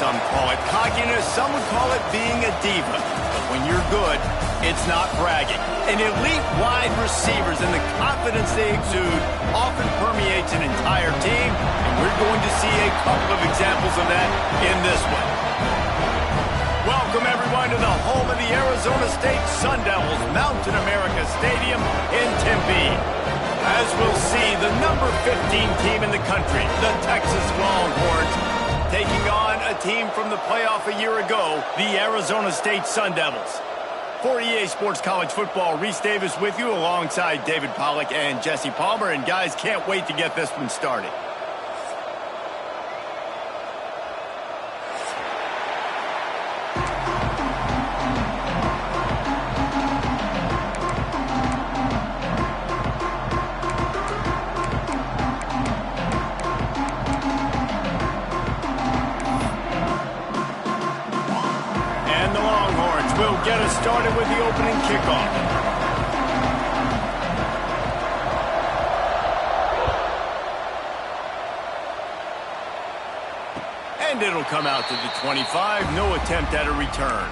some call it cockiness, some would call it being a diva. But when you're good, it's not bragging. An elite wide receivers and the confidence they exude often permeates an entire team, and we're going to see a couple of examples of that in this one. Welcome, everyone, to the home of the Arizona State Sun Devils, Mountain America Stadium in Tempe. As we'll see, the number 15 team in the country, the Texas Longhorns, taking on a team from the playoff a year ago, the Arizona State Sun Devils. For EA Sports College Football, Reese Davis with you alongside David Pollack and Jesse Palmer. And guys, can't wait to get this one started. Get us started with the opening kickoff. And it'll come out to the 25. No attempt at a return.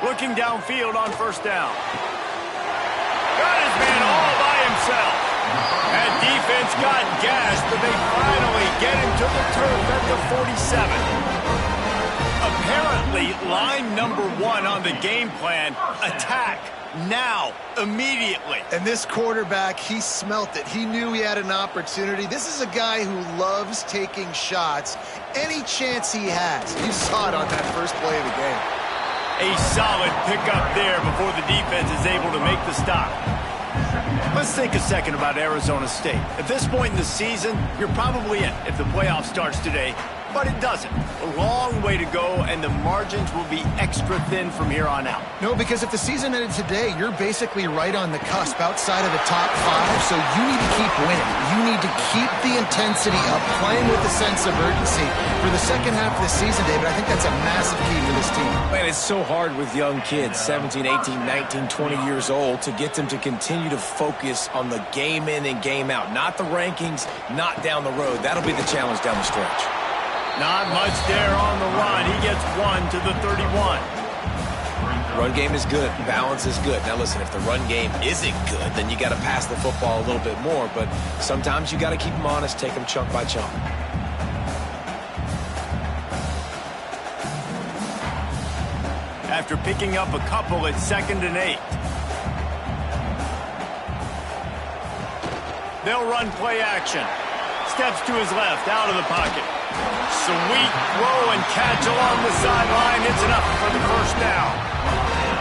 Looking downfield on first down. Got his man all by himself. That defense got gassed, but they finally get him to the turf at the 47. Apparently, line number 1 on the game plan, attack. Now, immediately. And this quarterback, he smelt it. He knew he had an opportunity. This is a guy who loves taking shots any chance he has. You saw it on that first play of the game. A solid pickup there before the defense is able to make the stop. Let's think a second about Arizona State. At this point in the season, you're probably in if the playoff starts today, but it doesn't. A long way to go, and the margins will be extra thin from here on out. No, because if the season ended today, you're basically right on the cusp outside of the top 5, so you need to keep winning. You need to keep the intensity up, playing with a sense of urgency. For the second half of the season, David, I think that's a massive key for this team. Man, it's so hard with young kids, 17, 18, 19, 20 years old, to get them to continue to focus on the game in and game out. Not the rankings, not down the road. That'll be the challenge down the stretch. Not much there on the run. He gets 1 to the 31. Run game is good. Balance is good. Now, listen, if the run game isn't good, then you got to pass the football a little bit more. But sometimes you got to keep them honest, take them chunk by chunk. After picking up a couple, it's 2nd and 8. They'll run play action. Steps to his left, out of the pocket. Sweet throw and catch along the sideline. It's enough for the first down.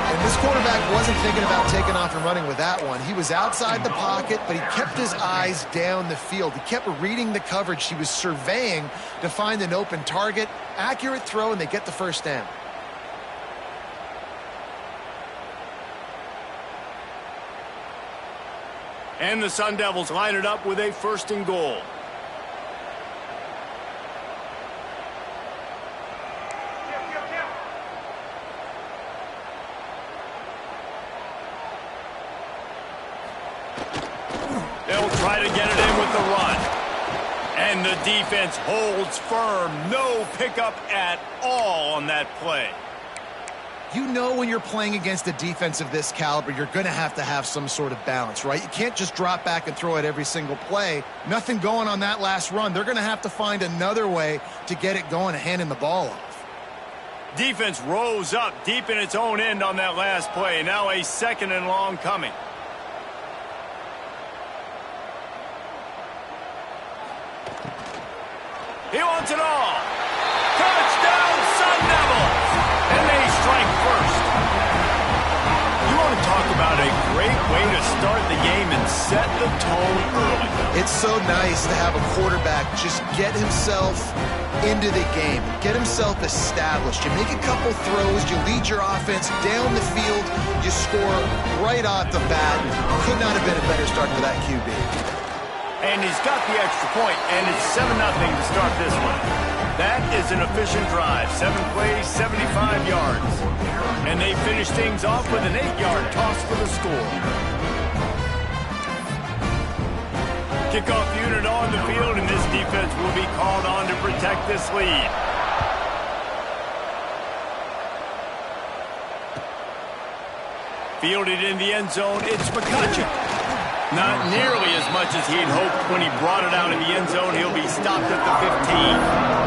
And this quarterback wasn't thinking about taking off and running with that one. He was outside the pocket, but he kept his eyes down the field. He kept reading the coverage. He was surveying to find an open target. Accurate throw, and they get the first down. And the Sun Devils line it up with a 1st and goal. They'll try to get it in with the run. And the defense holds firm. No pickup at all on that play. You know when you're playing against a defense of this caliber, you're going to have some sort of balance, right? You can't just drop back and throw it every single play. Nothing going on that last run. They're going to have to find another way to get it going and handing the ball off. Defense rose up deep in its own end on that last play. Now a 2nd and long coming. He wants it all. Touchdown, Sun Devils! And they strike first. You want to talk about about a great way to start the game and set the tone early. It's so nice to have a quarterback just get himself into the game, get himself established. You make a couple throws, you lead your offense down the field, you score right off the bat. Could not have been a better start for that QB. And he's got the extra point, and it's 7-0 to start this one. That is an efficient drive. 7 plays, 75 yards. And they finish things off with an 8-yard toss for the score. Kickoff unit on the field, and this defense will be called on to protect this lead. Fielded in the end zone, it's McCutcheon. Not nearly as much as he'd hoped when he brought it out in the end zone. He'll be stopped at the 15.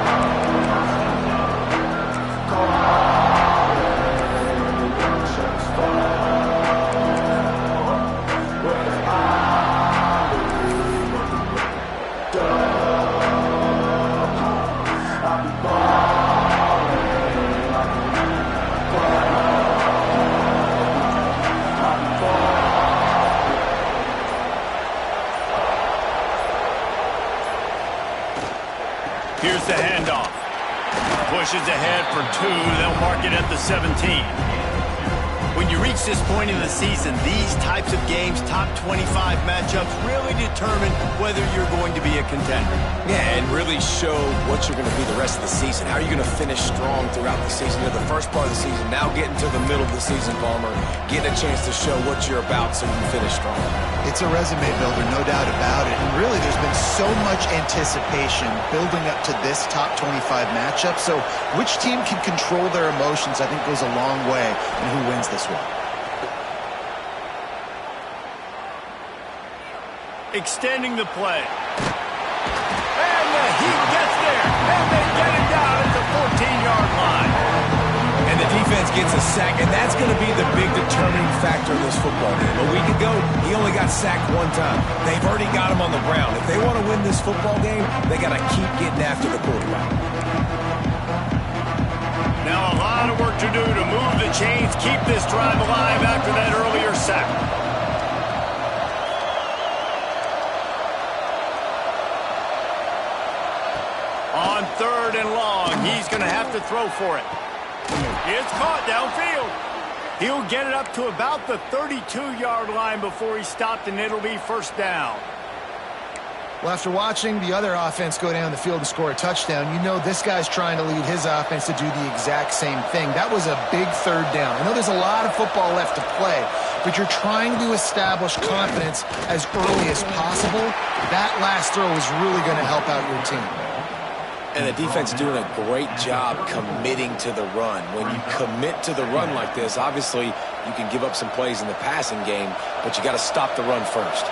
Here's the handoff. Pushes ahead for 2. They'll mark it at the 17. When you reach this point in the season, these types of games, top 25 matchups, really determine whether you're going to be a contender. Yeah, and really show what you're going to be the rest of the season. How are you going to finish strong throughout the season? You know, the first part of the season, now getting to the middle of the season, Palmer, getting a chance to show what you're about so you can finish strong. It's a resume builder, no doubt about it. And really, there's been so much anticipation building up to this top 25 matchup. So which team can control their emotions, I think, goes a long way in who wins this one. Extending the play. And the Heat gets there. And they get it down at the 14-yard line. And the defense gets a sack, and that's going to be the big determining factor in this football game. A week ago, he only got sacked 1 time. They've already got him on the ground. If they want to win this football game, they got to keep getting after the quarterback. Now a lot of work to do to move the chains, keep this drive alive after that earlier sack. On 3rd and long, he's going to have to throw for it. It's caught downfield. He'll get it up to about the 32-yard line before he's stopped, and it'll be first down. Well, after watching the other offense go down the field and score a touchdown, you know this guy's trying to lead his offense to do the exact same thing. That was a big 3rd down. I know there's a lot of football left to play, but you're trying to establish confidence as early as possible. That last throw is really going to help out your team. And the defense doing a great job committing to the run. When you commit to the run like this, obviously you can give up some plays in the passing game, but you got to stop the run first.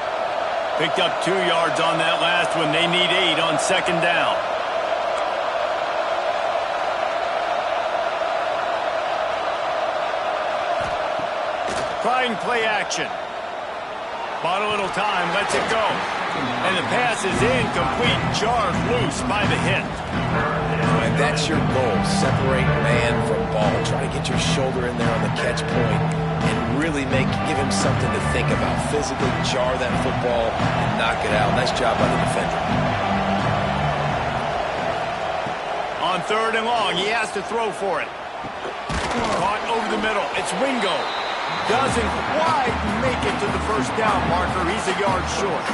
Picked up 2 yards on that last one. They need 8 on 2nd down. Trying play action. Bought a little time, lets it go. And the pass is incomplete, jarred loose by the hit. And that's your goal. Separate man from ball. Try to get your shoulder in there on the catch point and really give him something to think about. Physically jar that football and knock it out. Nice job by the defender. On 3rd and long, he has to throw for it. Caught over the middle. It's Wingo. Doesn't quite make it to the first down marker. He's a yard short.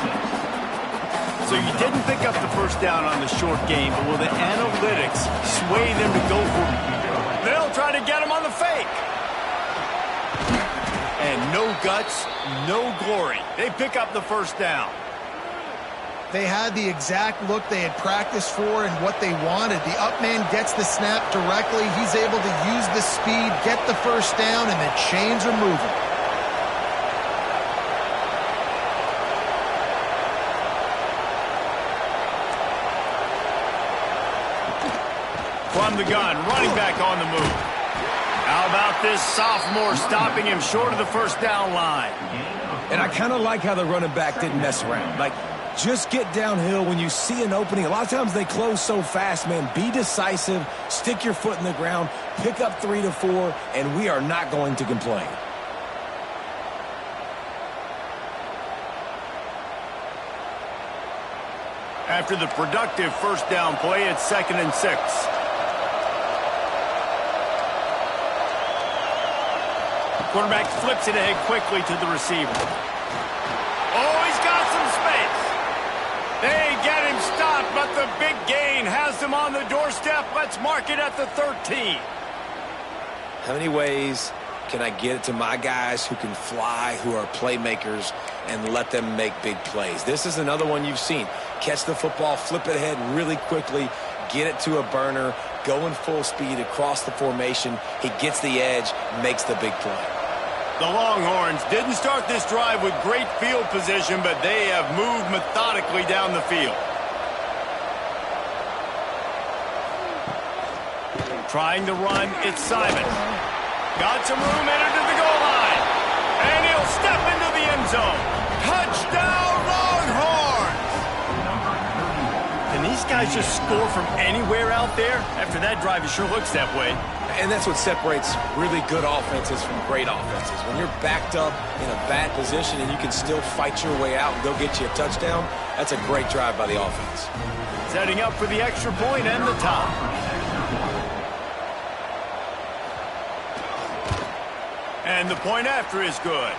So you didn't pick up the first down on the short game, but will the analytics sway them to go for it? They'll try to get him on the fake. And no guts, no glory. They pick up the first down. They had the exact look they had practiced for and what they wanted. The up man gets the snap directly. He's able to use the speed, get the first down, and the chains are moving. From the gun, running back on the move. How about this sophomore stopping him short of the first down line? And I kind of like how the running back didn't mess around. Like, just get downhill when you see an opening. A lot of times they close so fast, man. Be decisive, stick your foot in the ground, pick up 3 to 4, and we are not going to complain. After the productive first down play, it's 2nd and 6. Quarterback flips it ahead quickly to the receiver. Oh, he's got some space. They get him stopped, but the big gain has them on the doorstep. Let's mark it at the 13. How many ways can I get it to my guys who can fly, who are playmakers, and let them make big plays? This is another one you've seen. Catch the football, flip it ahead really quickly, get it to a burner, go in full speed across the formation. He gets the edge, makes the big play. The Longhorns didn't start this drive with great field position, but they have moved methodically down the field. Trying to run, it's Simon. Got some room headed to the goal line. And he'll step into the end zone. Touchdown, Longhorns! Can these guys just score from anywhere out there? After that drive, it sure looks that way. And that's what separates really good offenses from great offenses. When you're backed up in a bad position and you can still fight your way out and go get you a touchdown, that's a great drive by the offense. Setting up for the extra point and the top. And the point after is good.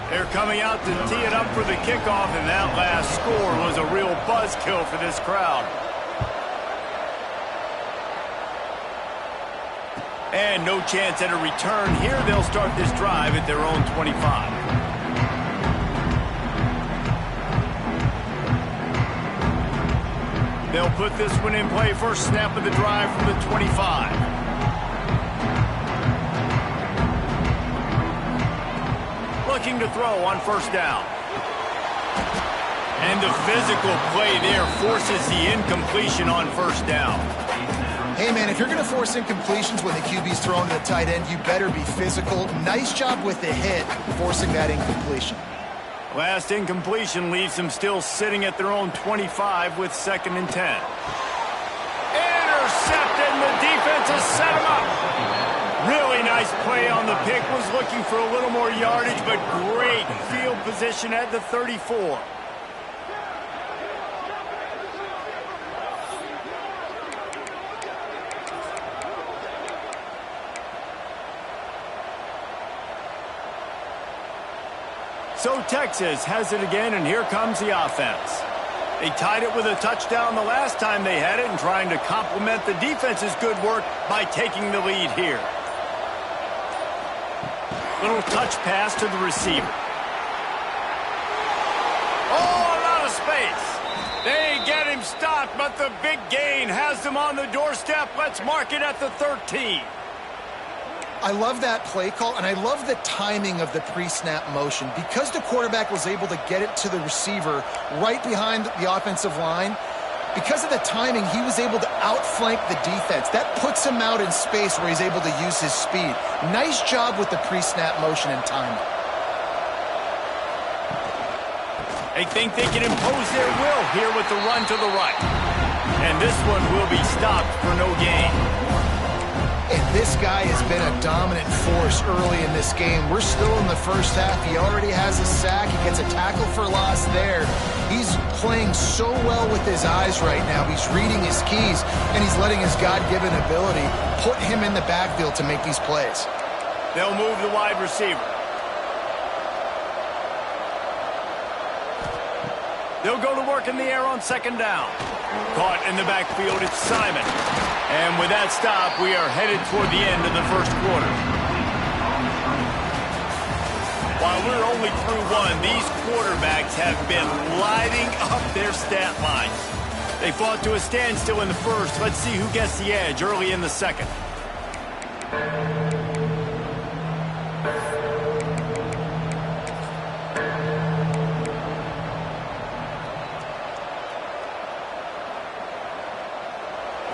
They're coming out to tee it up for the kickoff, and that last score was a real buzzkill for this crowd. And no chance at a return here. They'll start this drive at their own 25. They'll put this one in play. First snap of the drive from the 25. Looking to throw on first down. And the physical play there forces the incompletion on first down. Hey, man, if you're going to force incompletions when the QB's throwing to the tight end, you better be physical. Nice job with the hit, forcing that incompletion. Last incompletion leaves them still sitting at their own 25 with 2nd and 10. Intercepted, and the defense has set him up. Really nice play on the pick. Was looking for a little more yardage, but great field position at the 34. So Texas has it again, and here comes the offense. They tied it with a touchdown the last time they had it and trying to complement the defense's good work by taking the lead here. Little touch pass to the receiver. Oh, a lot of space. They get him stopped, but the big gain has them on the doorstep. Let's mark it at the 13. I love that play call, and I love the timing of the pre-snap motion. Because the quarterback was able to get it to the receiver right behind the offensive line, because of the timing, he was able to outflank the defense. That puts him out in space where he's able to use his speed. Nice job with the pre-snap motion and timing. They think they can impose their will here with the run to the right. And this one will be stopped for no gain. And this guy has been a dominant force early in this game. We're still in the first half. He already has a sack. He gets a tackle for loss there. He's playing so well with his eyes right now. He's reading his keys, and he's letting his God-given ability put him in the backfield to make these plays. They'll move the wide receiver. They'll go to work in the air on 2nd down. Caught in the backfield, it's Simon. And with that stop, we are headed toward the end of the first quarter. While we're only through one, these quarterbacks have been lighting up their stat lines. They fought to a standstill in the first. Let's see who gets the edge early in the second.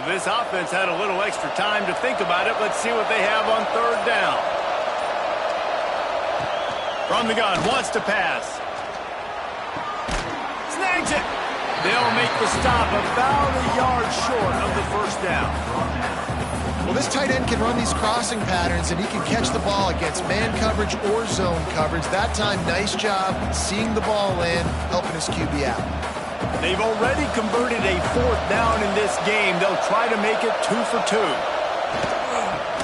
This offense had a little extra time to think about it. Let's see what they have on 3rd down. From the gun, wants to pass. Snags it. They'll make the stop about a yard short of the first down. Well, this tight end can run these crossing patterns, and he can catch the ball against man coverage or zone coverage. That time, nice job seeing the ball in, helping his QB out. They've already converted a 4th down in this game. They'll try to make it 2 for 2.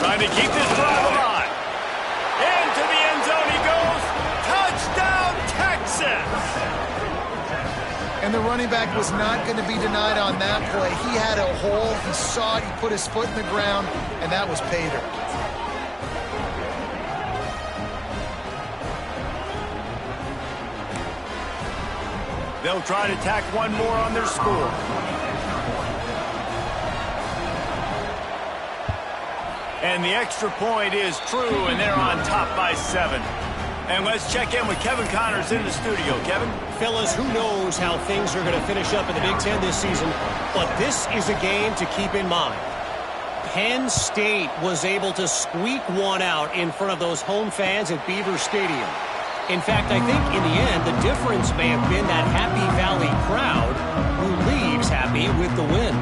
Trying to keep this drive alive. Into the end zone he goes. Touchdown, Texas! And the running back was not going to be denied on that play. He had a hole. He saw it. He put his foot in the ground, and that was pay dirt. They'll try to tack one more on their score. And the extra point is true, and they're on top by 7. And let's check in with Kevin Connors in the studio. Kevin? Fellas, who knows how things are going to finish up in the Big Ten this season, but this is a game to keep in mind. Penn State was able to squeak one out in front of those home fans at Beaver Stadium. In fact, I think in the end, the difference may have been that Happy Valley crowd who leaves happy with the win.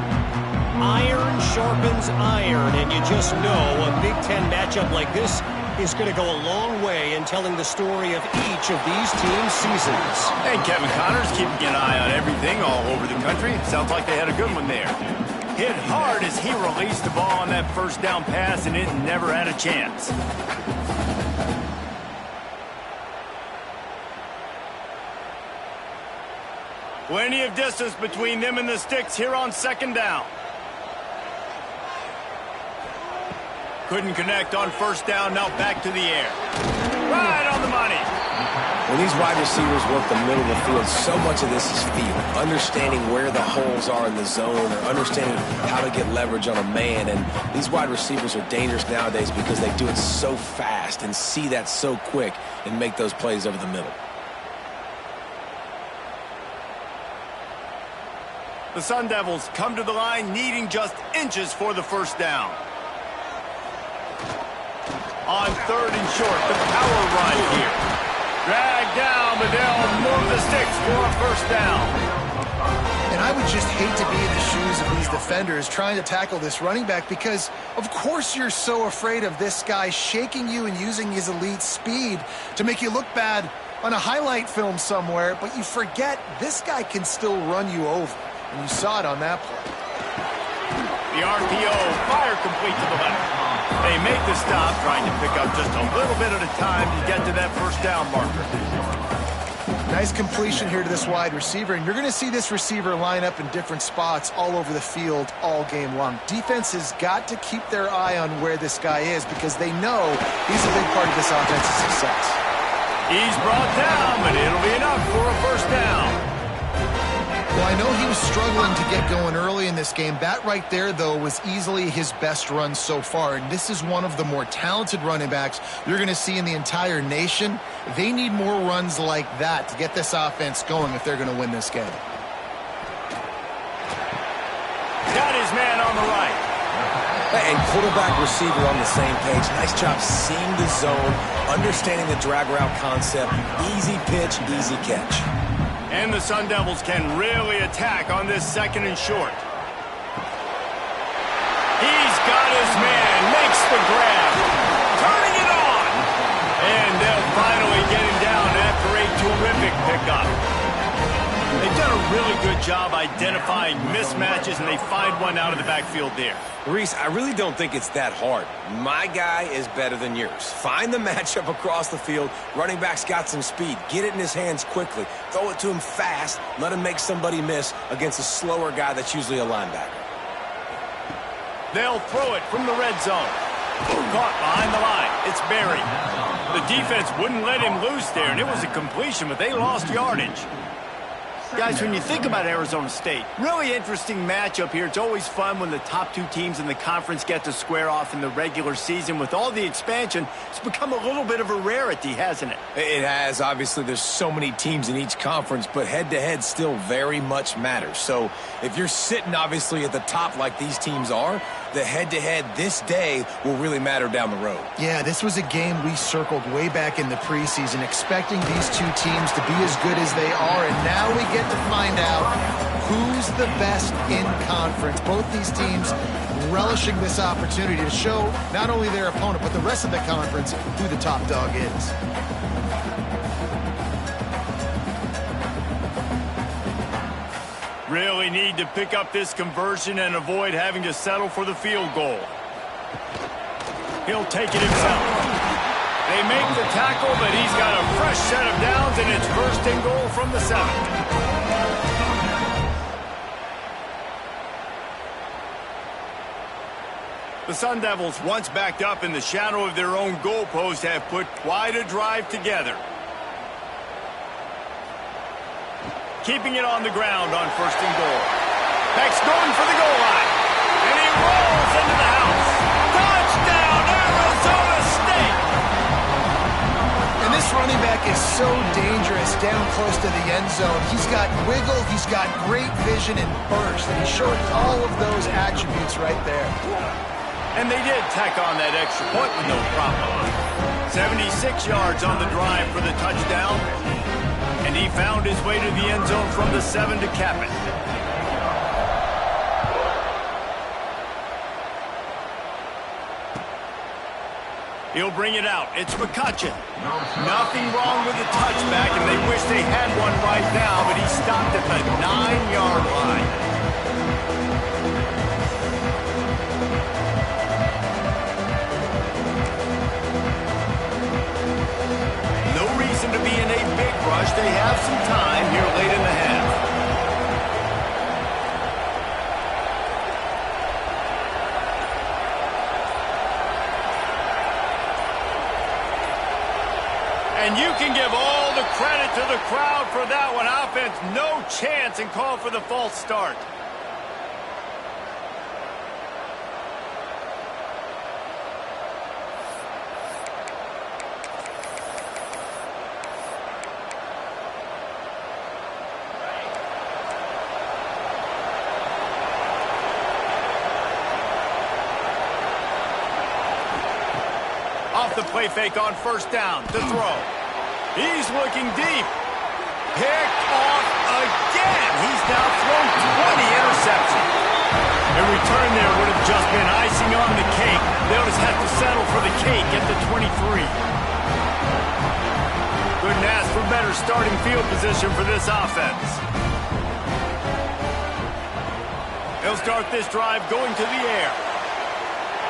Iron sharpens iron, and you just know a Big Ten matchup like this is going to go a long way in telling the story of each of these teams' seasons. And Kevin Connors keeping an eye on everything all over the country. Sounds like they had a good one there. Hit hard as he released the ball on that first down pass, and it never had a chance. Plenty of distance between them and the sticks here on 2nd down. Couldn't connect on 1st down, now back to the air. Right on the money. When these wide receivers work the middle of the field, so much of this is feel. Understanding where the holes are in the zone, or understanding how to get leverage on a man. And these wide receivers are dangerous nowadays because they do it so fast and see that so quick and make those plays over the middle. The Sun Devils come to the line needing just inches for the 1st down. On 3rd and short, the power run here. Dragged down, but they'll move the sticks for a 1st down. And I would just hate to be in the shoes of these defenders trying to tackle this running back, because of course you're so afraid of this guy shaking you and using his elite speed to make you look bad on a highlight film somewhere, but you forget this guy can still run you over. And you saw it on that play. The RPO, fire complete to the left. They make the stop, trying to pick up just a little bit at a time to get to that 1st down marker. Nice completion here to this wide receiver, and you're going to see this receiver line up in different spots all over the field all game long. Defense has got to keep their eye on where this guy is, because they know he's a big part of this offense's success. He's brought down, but it'll be enough for a 1st down. Well, I know he was struggling to get going early in this game. That right there, though, was easily his best run so far. And this is one of the more talented running backs you're going to see in the entire nation. They need more runs like that to get this offense going if they're going to win this game. Got his man on the right. And quarterback, receiver on the same page. Nice job seeing the zone, understanding the drag route concept. Easy pitch, easy catch. And the Sun Devils can really attack on this 2nd and short. He's got his man, makes the grab, turning it on. And they'll finally get him down after a terrific pickup. They've done a really good job identifying mismatches, and they find one out of the backfield there. Reese, I really don't think it's that hard. My guy is better than yours. Find the matchup across the field. Running back's got some speed. Get it in his hands quickly. Throw it to him fast. Let him make somebody miss against a slower guy that's usually a linebacker. They'll throw it from the red zone. Caught behind the line. It's Berry. The defense wouldn't let him loose there, and it was a completion, but they lost yardage. Guys, when you think about Arizona State, really interesting matchup here. It's always fun when the top 2 teams in the conference get to square off in the regular season. With all the expansion, it's become a little bit of a rarity, hasn't it? It has. Obviously, there's so many teams in each conference, but head-to-head still very much matters. So if you're sitting, obviously, at the top like these teams are, the head-to-head this day will really matter down the road. Yeah, this was a game we circled way back in the preseason, expecting these 2 teams to be as good as they are, and now we get to find out who's the best in conference. Both these teams relishing this opportunity to show not only their opponent, but the rest of the conference who the top dog is. Really need to pick up this conversion and avoid having to settle for the field goal. He'll take it himself. They make the tackle, but he's got a fresh set of downs, and it's first and goal from the 7. The Sun Devils, once backed up in the shadow of their own goalpost, have put quite a drive together. Keeping it on the ground on first and goal. Beck's going for the goal line. And he rolls into the house. Touchdown, Arizona State! And this running back is so dangerous down close to the end zone. He's got wiggle, he's got great vision and burst, and he's showing all of those attributes right there. And they did tack on that extra point with no problem. 76 yards on the drive for the touchdown. And he found his way to the end zone from the 7 to cap it. He'll bring it out. It's McCutcheon. Nothing wrong with the touchback, and they wish they had one right now, but he stopped at the 9-yard line. To be in a big rush. They have some time here late in the half. And you can give all the credit to the crowd for that one. Offense, no chance, and call for the false start. Off the play fake on first down to throw. He's looking deep. Picked off again. He's now thrown 20 interceptions. A return there would have just been icing on the cake. They'll just have to settle for the cake at the 23. Couldn't ask for better starting field position for this offense. He'll start this drive going to the air.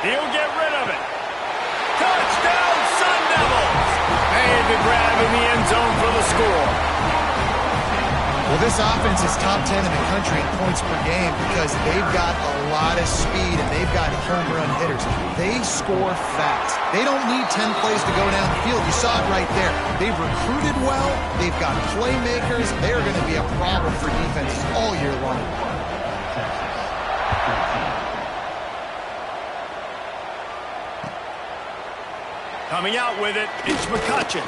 He'll get rid of it. Touchdown, Sun Devils! Made the grab in the end zone for the score. Well, this offense is top 10 in the country in points per game because they've got a lot of speed and they've got home run hitters. They score fast. They don't need 10 plays to go down the field. You saw it right there. They've recruited well. They've got playmakers. They're going to be a problem for defenses all year long. Coming out with it, it's McCutcheon.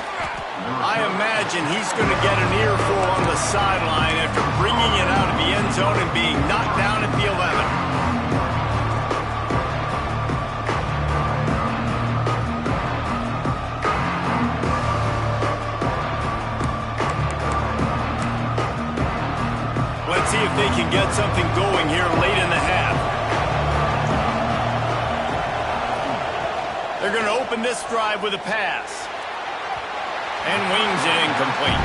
I imagine he's going to get an earful on the sideline after bringing it out of the end zone and being knocked down at the 11. Let's see if they can get something going here late in the half. They're going to open this drive with a pass. And wings it incomplete.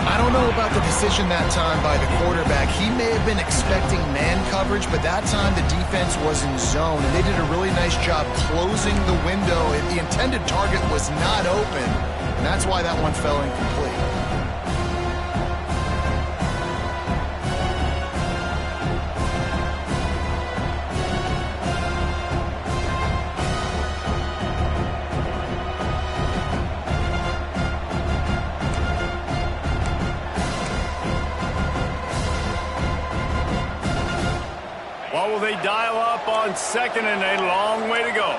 I don't know about the decision that time by the quarterback. He may have been expecting man coverage, but that time the defense was in zone, and they did a really nice job closing the window. The intended target was not open, and that's why that one fell incomplete. What will they dial up on second and a long way to go?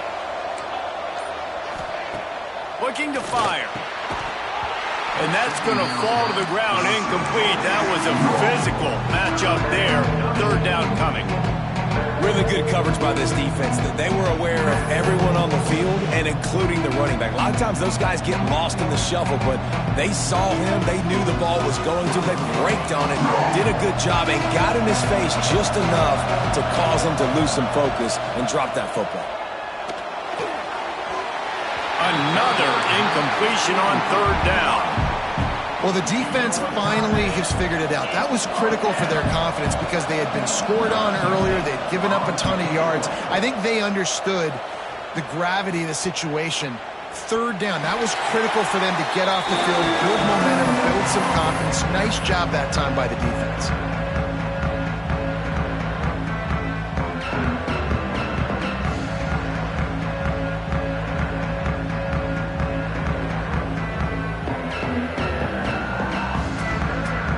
Looking to fire. And that's going to fall to the ground incomplete. That was a physical matchup there. Third down coming. Really good coverage by this defense. They were aware of everyone on the field, and and including the running back. A lot of times those guys get lost in the shuffle, but they saw him. They knew the ball was going to. They braked on it, did a good job, and got in his face just enough to cause him to lose some focus and drop that football. Another incompletion on third down. Well, the defense finally has figured it out. That was critical for their confidence because they had been scored on earlier. They'd given up a ton of yards. I think they understood the gravity of the situation. Third down, that was critical for them to get off the field, build momentum, build some confidence. Nice job that time by the defense.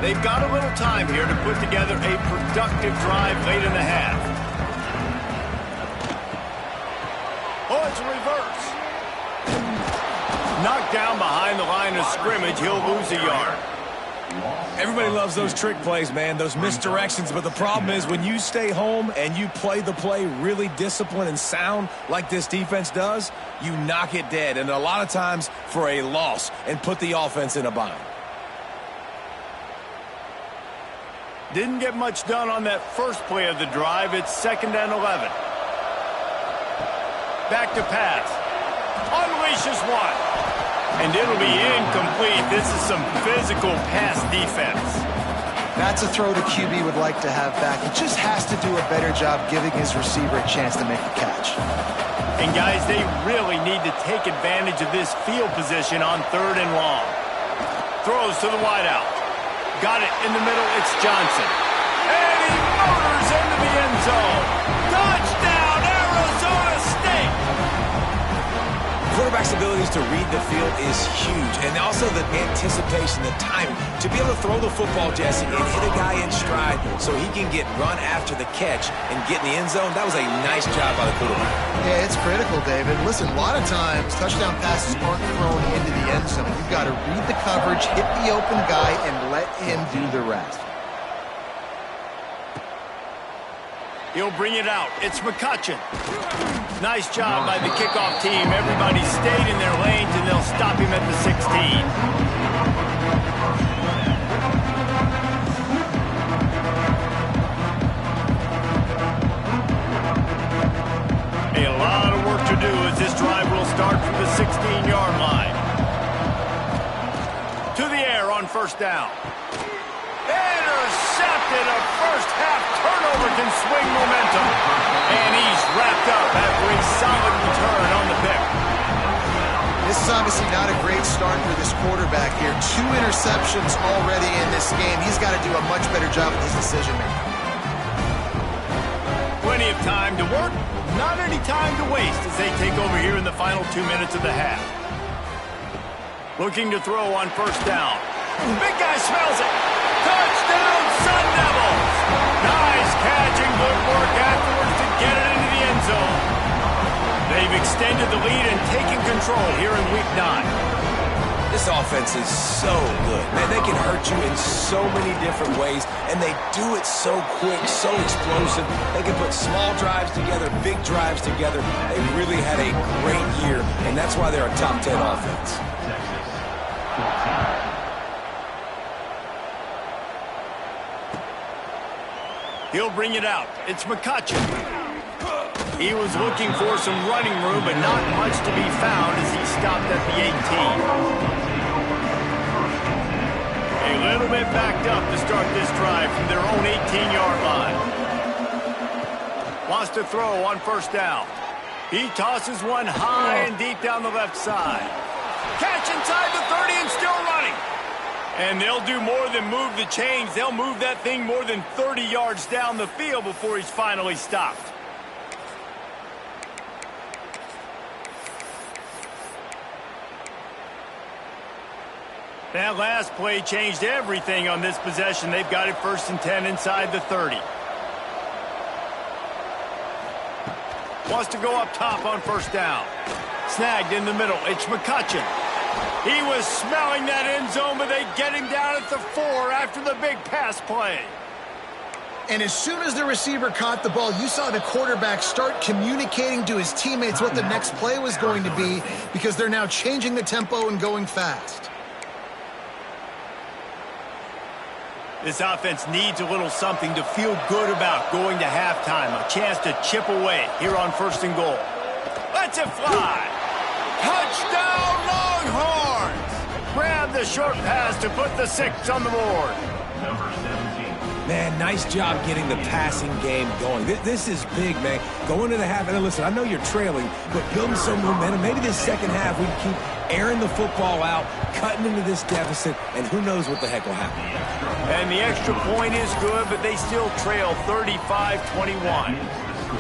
They've got a little time here to put together a productive drive late in the half. Oh, it's a reverse. Knocked down behind the line of scrimmage. He'll lose a yard. Everybody loves those trick plays, man, those misdirections, but the problem is when you stay home and you play the play really disciplined and sound like this defense does, you knock it dead, and a lot of times for a loss, and put the offense in a bind. Didn't get much done on that first play of the drive. It's 2nd and 11. Back to pass. Unleashes one. And it'll be incomplete. This is some physical pass defense. That's a throw the QB would like to have back. He just has to do a better job giving his receiver a chance to make a catch. And guys, they really need to take advantage of this field position on 3rd and long. Throws to the wideout. Got it in the middle. It's Johnson. And he motors into the end zone. Touchdown, Arizona State! Quarterback's abilities to read the field is huge, and also the anticipation, the timing. To be able to throw the football, Jesse, and hit a guy in stride so he can get run after the catch and get in the end zone, that was a nice job by the quarterback. Yeah, it's critical, David. Listen, a lot of times touchdown passes aren't thrown into the end zone. You've got to read the coverage, hit the open guy, and let him do the rest. He'll bring it out. It's McCutcheon. Nice job by the kickoff team. Everybody stayed in their lanes, and they'll stop him at the 16. A lot of work to do as this drive will start from the 16-yard line. To the air on 1st down. Intercepted. A first-half turnover can swing momentum. And he's wrapped up after a solid return on the pick. This is obviously not a great start for this quarterback here. 2 interceptions already in this game. He's got to do a much better job with his decision-making. Plenty of time to work, not any time to waste as they take over here in the final 2 minutes of the half. Looking to throw on 1st down. Big guy smells it. Touchdown, Sun Devils! Nice catch and good work afterwards to get it into the end zone. They've extended the lead and taken control here in Week 9. This offense is so good. Man, they can hurt you in so many different ways, and they do it so quick, so explosive. They can put small drives together, big drives together. They really had a great year, and that's why they're a top 10 offense. He'll bring it out. It's McCutcheon. He was looking for some running room, but not much to be found as he stopped at the 18. A little bit backed up to start this drive from their own 18-yard line. Wants to throw on 1st down. He tosses one high and deep down the left side. Catch inside the 30 and still running. And they'll do more than move the chains. They'll move that thing more than 30 yards down the field before he's finally stopped. That last play changed everything on this possession. They've got it 1st and 10 inside the 30. Wants to go up top on 1st down. Snagged in the middle. It's McCutcheon. He was smelling that end zone, but they get him down at the 4 after the big pass play. And as soon as the receiver caught the ball, you saw the quarterback start communicating to his teammates what the next play was going to be because they're now changing the tempo and going fast. This offense needs a little something to feel good about going to halftime. A chance to chip away here on 1st and goal. Let's it fly. Touchdown Longhorns! Grab the short pass to put the 6 on the board. Man, nice job getting the passing game going. This is big, man. Going to the half, and listen, I know you're trailing, but building some momentum. Maybe this second half we can keep airing the football out, cutting into this deficit, and who knows what the heck will happen. And the extra point is good, but they still trail 35-21.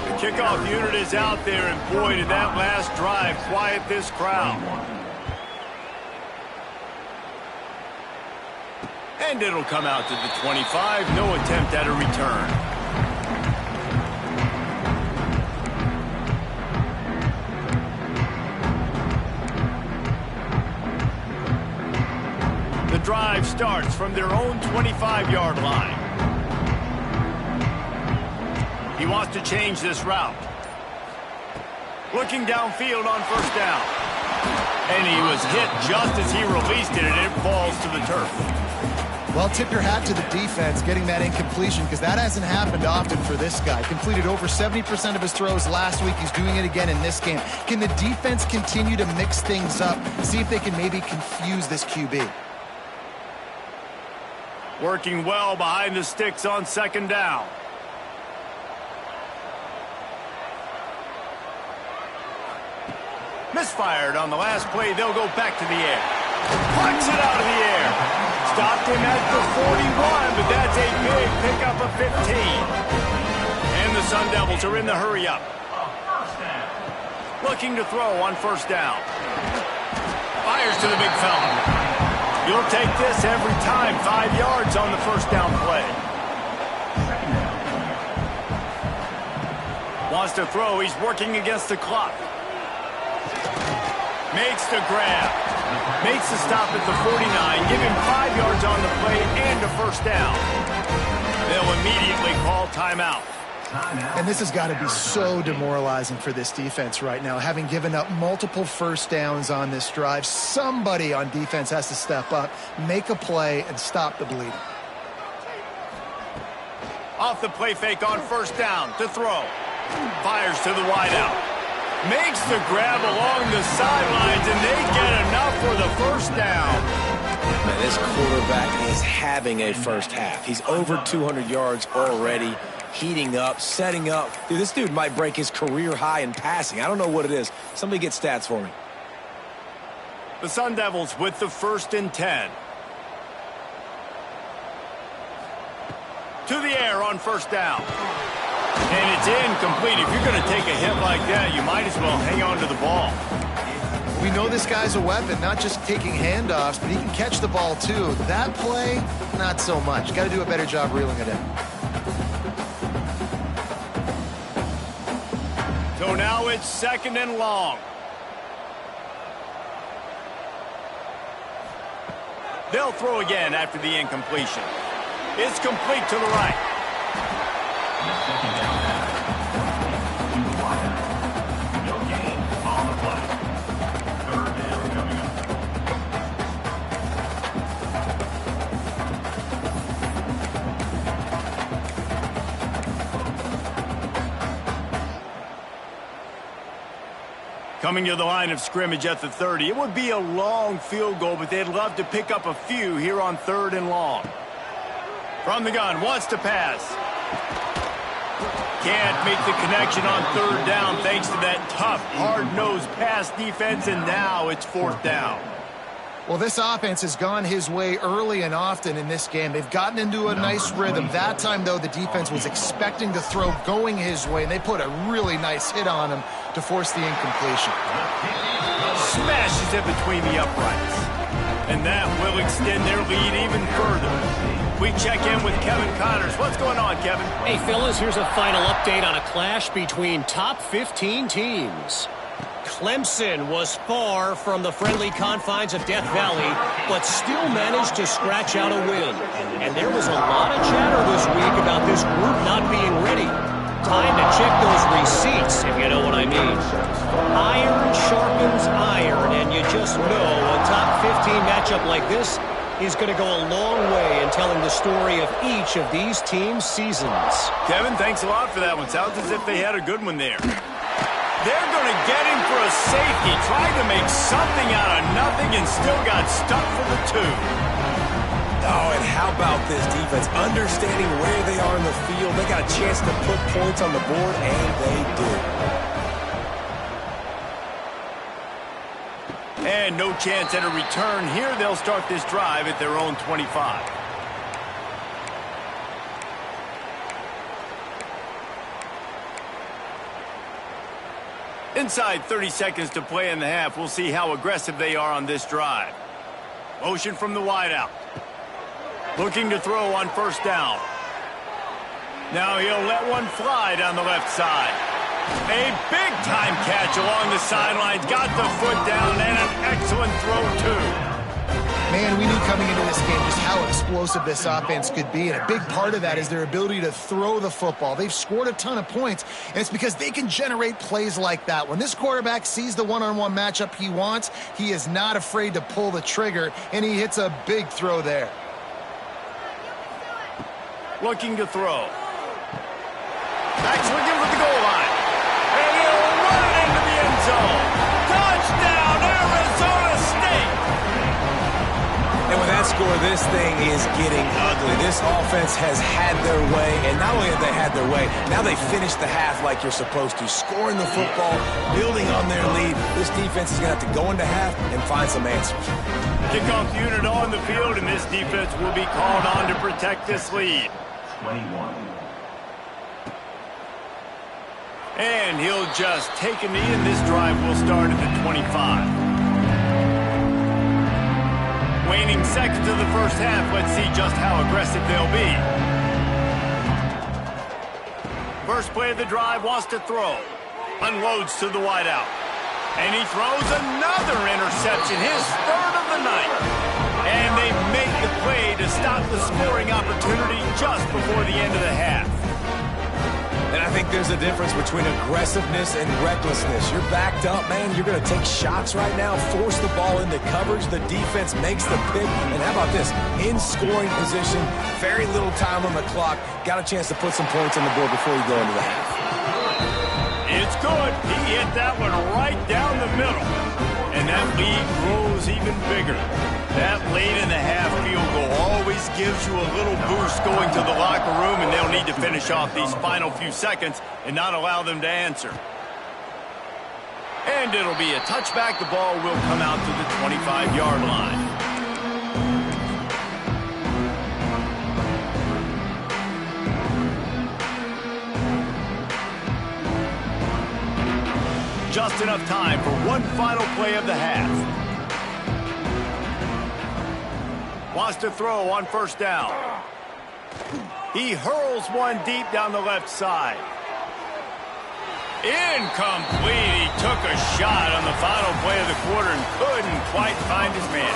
The kickoff unit is out there, and boy, did that last drive quiet this crowd. And it'll come out to the 25. No attempt at a return. The drive starts from their own 25-yard line. He wants to change this route. Looking downfield on 1st down. And he was hit just as he released it, and it falls to the turf. Well, tip your hat to the defense getting that incompletion because that hasn't happened often for this guy. Completed over 70% of his throws last week. He's doing it again in this game. Can the defense continue to mix things up? See if they can maybe confuse this QB. Working well behind the sticks on 2nd down. Misfired on the last play. They'll go back to the air. Punch it out of the air. Stopped him at the 41, but that's a big pickup of 15. And the Sun Devils are in the hurry-up. Looking to throw on 1st down. Fires to the big fella. You'll take this every time. 5 yards on the 1st down play. Wants to throw. He's working against the clock. Makes the grab. Makes the stop at the 49. Give him 5 yards on the play and a 1st down. They'll immediately call timeout. And this has got to be so demoralizing for this defense right now. Having given up multiple 1st downs on this drive, somebody on defense has to step up, make a play, and stop the bleeding. Off the play fake on 1st down to throw. Fires to the wideout. Makes the grab along the sidelines, and they get enough for the 1st down. Man, this quarterback is having a first half. He's over 200 yards already, heating up, setting up. Dude, this dude might break his career high in passing. I don't know what it is. Somebody get stats for me. The Sun Devils with the 1st and 10. To the air on 1st down. And it's incomplete. If you're going to take a hit like that, you might as well hang on to the ball. We know this guy's a weapon, not just taking handoffs, but he can catch the ball too. That play, not so much. Got to do a better job reeling it in. So now it's 2nd and long. They'll throw again after the incompletion. It's complete to the right. Coming to the line of scrimmage at the 30. It would be a long field goal, but they'd love to pick up a few here on 3rd and long. From the gun, wants to pass. Can't make the connection on 3rd down thanks to that tough, hard-nosed pass defense, and now it's 4th down. Well, this offense has gone his way early and often in this game. They've gotten into a nice rhythm. That time, though, the defense was expecting the throw going his way, and they put a really nice hit on him to force the incompletion. Smashes it between the uprights. And that will extend their lead even further. We check in with Kevin Connors. What's going on, Kevin? Hey, fellas, here's a final update on a clash between top 15 teams. Clemson was far from the friendly confines of Death Valley, but still managed to scratch out a win. And there was a lot of chatter this week about this group not being ready. Time to check those receipts, if you know what I mean. Iron sharpens iron, and you just know a top 15 matchup like this is going to go a long way in telling the story of each of these teams' seasons. Kevin, thanks a lot for that one. Sounds as if they had a good one there. They're going to get him for a safety. Tried to make something out of nothing and still got stuck for the two. Oh, and how about this defense? Understanding where they are in the field. They got a chance to put points on the board, and they do. And no chance at a return here. They'll start this drive at their own 25. Inside 30 seconds to play in the half. We'll see how aggressive they are on this drive. Motion from the wideout. Looking to throw on first down. Now he'll let one fly down the left side. A big-time catch along the sidelines. Got the foot down and an excellent throw, too. Man, we knew coming into this game just how explosive this offense could be, and a big part of that is their ability to throw the football. They've scored a ton of points, and it's because they can generate plays like that. When this quarterback sees the one-on-one matchup he wants, he is not afraid to pull the trigger, and he hits a big throw there. Looking to throw. Back swinging with the goal line. And he'll run it into the end zone. Touchdown, Arizona State! And with that score, this thing is getting ugly. This offense has had their way, and not only have they had their way, now they finished the half like you're supposed to, scoring the football, building on their lead. This defense is going to have to go into half and find some answers. Kickoff unit on the field, and this defense will be called on to protect this lead. 21. And he'll just take a knee, and this drive will start at the 25. Waning seconds of the first half. Let's see just how aggressive they'll be. First play of the drive, wants to throw. Unloads to the wideout. And he throws another interception, his third of the night. And they make the play to stop the scoring opportunity just before the end of the half. And I think there's a difference between aggressiveness and recklessness. You're backed up, man. You're going to take shots right now, force the ball into coverage. The defense makes the pick. And how about this? In scoring position, very little time on the clock. Got a chance to put some points on the board before you go into the half. It's good. He hit that one right down the middle. And that lead grows even bigger. That late in the half field goal always gives you a little boost going to the locker room, and they'll need to finish off these final few seconds and not allow them to answer. And it'll be a touchback. The ball will come out to the 25-yard line. Just enough time for one final play of the half. Wants to throw on first down. He hurls one deep down the left side. Incomplete. He took a shot on the final play of the quarter and couldn't quite find his man.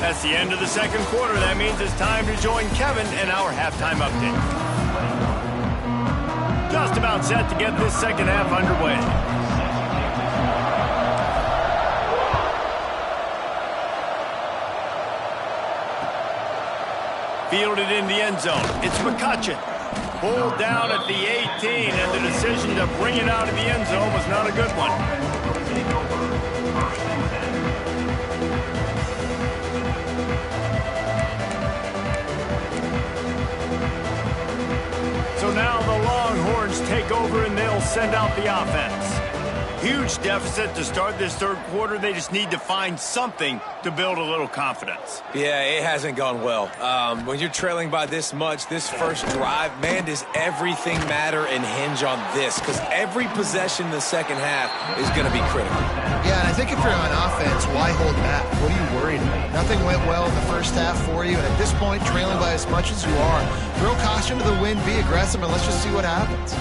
That's the end of the second quarter. That means it's time to join Kevin in our halftime update. Just about set to get this second half underway. Fielded in the end zone. It's McCutcheon. Pulled down at the 18, and the decision to bring it out of the end zone was not a good one. So now the Longhorns take over, and they'll send out the offense. Huge deficit to start this third quarter. They just need to find something to build a little confidence. Yeah, it hasn't gone well. When you're trailing by this much, this first drive, man, does everything matter and hinge on this? Because every possession in the second half is going to be critical. Yeah, and I think if you're on offense, why hold back? What are you worried about? Nothing went well in the first half for you, and at this point, trailing by as much as you are, throw caution to the wind, be aggressive, and let's just see what happens.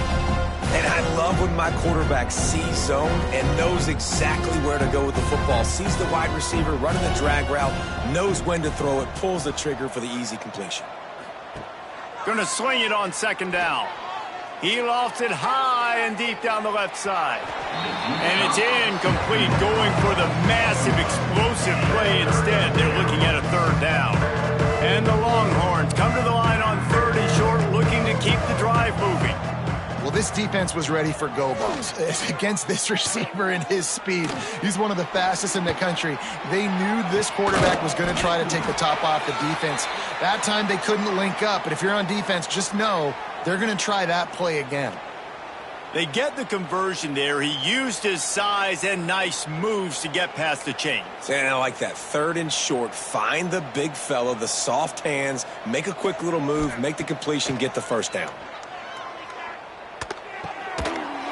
And I love when my quarterback sees zone and knows exactly where to go with the football. Sees the wide receiver running the drag route, knows when to throw it, pulls the trigger for the easy completion. Gonna swing it on second down. He lofts it high and deep down the left side. And it's incomplete, going for the massive explosive play instead. They're looking at a third down. And the Longhorns come to the line on third and short, looking to keep the drive moving. Well, this defense was ready for go balls against this receiver and his speed. He's one of the fastest in the country. They knew this quarterback was going to try to take the top off the defense. That time they couldn't link up, but if you're on defense, just know they're going to try that play again. They get the conversion there. He used his size and nice moves to get past the chains. And I like that. Third and short. Find the big fella, the soft hands, make a quick little move, make the completion, get the first down.